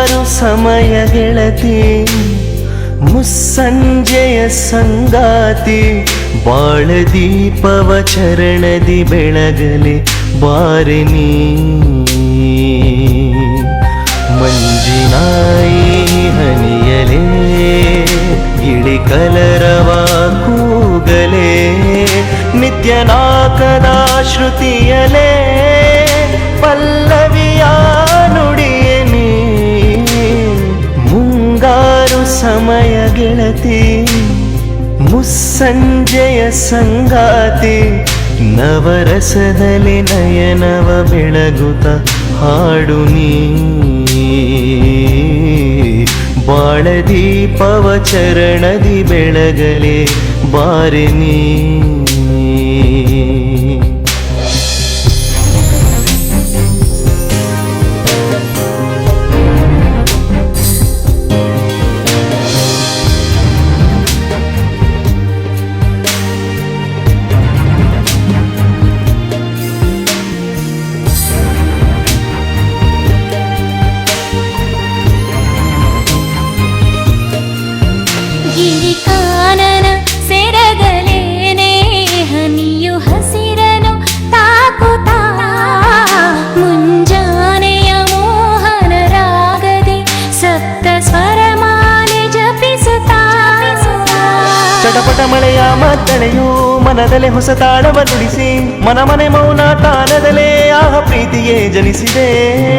ಮುಂಗಾರು ಸಮಯ ಗೆಳತಿ ಮುಸ್ಸಂಜೆಯ ಸಂಗಾತಿ ಬಾಳ ದೀಪವ ಚರಣದಿ ಬೆಳಗಲೆ ಬಾರಿನಿ ಮಂಜಿನಾಯಿ ಹನಿಯಲೇ ಗಿಳಿ ಕಲರವ ಕೂಗಲೇ ನಿತ್ಯನಾಕದ ಶ್ರುತಿಯಲೇ ಪಲ್ಲವಿಯ ನುಡಿಯನಿ ಮುಂಗಾರು ಸಮಯ ಗೆಳತಿ ಮುಸ್ಸಂಜೆಯ ಸಂಗಾತಿ ನವರಸದಲ್ಲಿ ನಯನವ ಬೆಳಗುತ್ತ ಹಾಡು ನೀ ಬಾಳ ದೀಪವ ಚರಣದಿ ಬೆಳಗಲೆ ಬಾರಿನಿ ಗಿರಿಕಾನನ ಸೆರಗಲೇನೆ ಹನಿಯು ಹಸಿರನು ತಾಕುತ್ತಾ ಮುಂಜಾನೆಯ ಮೋಹನ ರಾಗದಿ ಸಪ್ತ ಸ್ವರಮಾಲೆ ಜಪಿಸುತ್ತಾ ಚಟಪಟ ಮಳೆಯ ಮದ್ದಳೆಯು ಮನದಲೆ ಹೊಸ ತಾಳವ ನುಡಿಸಿ ಮನೆ ಮೌನ ತಾನದಲೇ ಆಹ ಪ್ರೀತಿಯೇ ಜನಿಸಿದೆ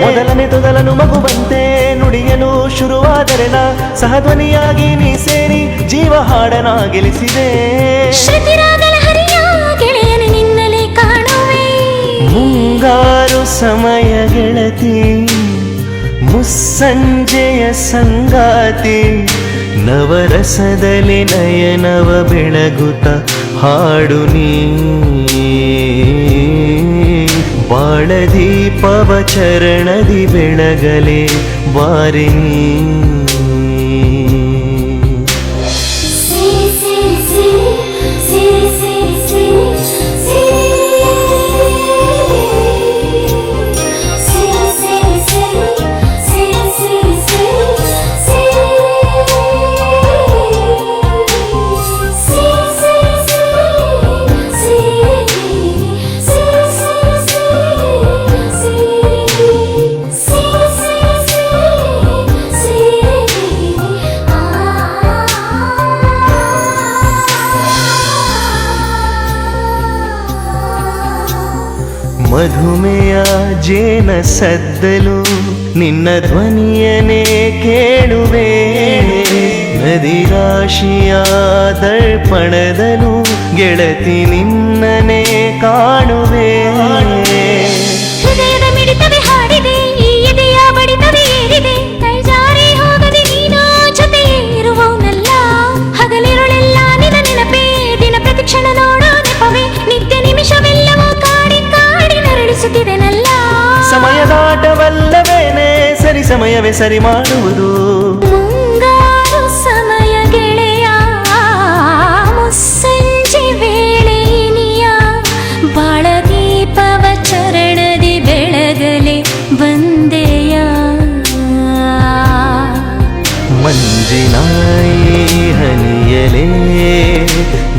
ಮೊದಲನೇ ತೊದಲನು ಮಗುವಂತೆ ನುಡಿಯಲು ಶುರುವಾದರೆ ನಾ ಸಹಧ್ವನಿಯಾಗಿ ನೀ ಸೇರಿ ಜೀವ ಹಾಡನ ಗೆಲಿಸಿದೆ ಶ್ರುತಿರಾಗಲ ಹರಿಯ ಗೆಳೆಯನೆ ನಿನ್ನಲೆ ಕಾಣುವೆ ಮುಂಗಾರು ಸಮಯ ಗೆಳತಿ ಮುಸ್ಸಂಜೆಯ ಸಂಗಾತಿ ನವರಸದಲ್ಲಿ ನಯನವ ಬೆಳಗುತ್ತ ಹಾಡು ನೀ ಬಾಳ ದೀಪವ ಚರಣದಿ ಬೆಳಗಲೆ ಬಾರಿನಿ ಮಧುಮೆಯ ಜೇನ ಸದ್ದಲು ನಿನ್ನ ಧ್ವನಿಯನೇ ಕೇಳುವೆ ನದಿ ರಾಶಿಯ ದರ್ಪಣದಲು ಗೆಳತಿ ನಿನ್ನನೇ ಕಾಣುವೆ ಹೃದಯದ ಮಿಡಿತವೇ ಹಾಡಿದೆ ಈ ಎದೆಯ ಬಡಿತವೇ ಏರಿದೆ ಕೈ ಜಾರಿ ಹೋಗದೆ ನೀನು ಜೊತೆ ಇರುವವನಲ್ಲ ಹಗಲಿರುಳೆಲ್ಲ ನಿನ್ನ ನೆನಪೇ ದಿನ ಪ್ರತಿಕ್ಷಣ ನೋಡೋ ನೆಪವೇ ನಿತ್ಯ ನಿಮಿಷವೆಲ್ಲವೂ ಕಾಡಿ ಕಾಡಿ ನರಳಿಸುತ್ತಿದೆನಲ್ಲ ಸಮಯದಾಟವಲ್ಲವೇನೆ ಸರಿ ಸಮಯವೇ ಸರಿ ಮಾಡುವುದು ಮುಂಗಾರು ಸಮಯ ಗೆಳೆಯ ಮುಸ್ಸಂಜೆ ವೇಳೆ ಇನಿಯ ಬಾಳ ದೀಪವ ಚರಣದಿ ಬೆಳಗಲೆ ಬಂದೆಯ ಮಂಜಿನಾಯಿ ಹನಿಯಲೇ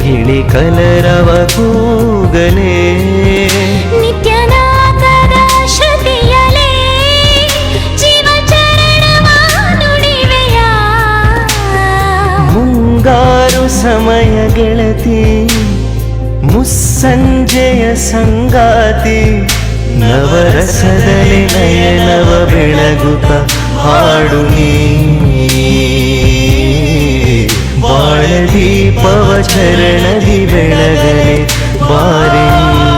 ಗಿಳಿ ಕಲರವ ಕೂಗಲೇ ನಿತ್ಯನಾಕದ ಶ್ರುತಿಯಲೇ ಜೀವ ಚರಣವ ನುಡಿವೆಯ ಮುಂಗಾರು ಸಮಯ ಗೆಳತಿ ಮುಸ್ಸಂಜೆಯ ಸಂಗಾತಿ ನವರಸದಲ್ಲಿ ನಯನವ ಬೆಳಗುತ್ತ ಹಾಡು ನೀ ಬಾಳ ದೀಪವ ಚರಣದಿ ಬೆಳಗಲೆ ಬಾರಿನಿ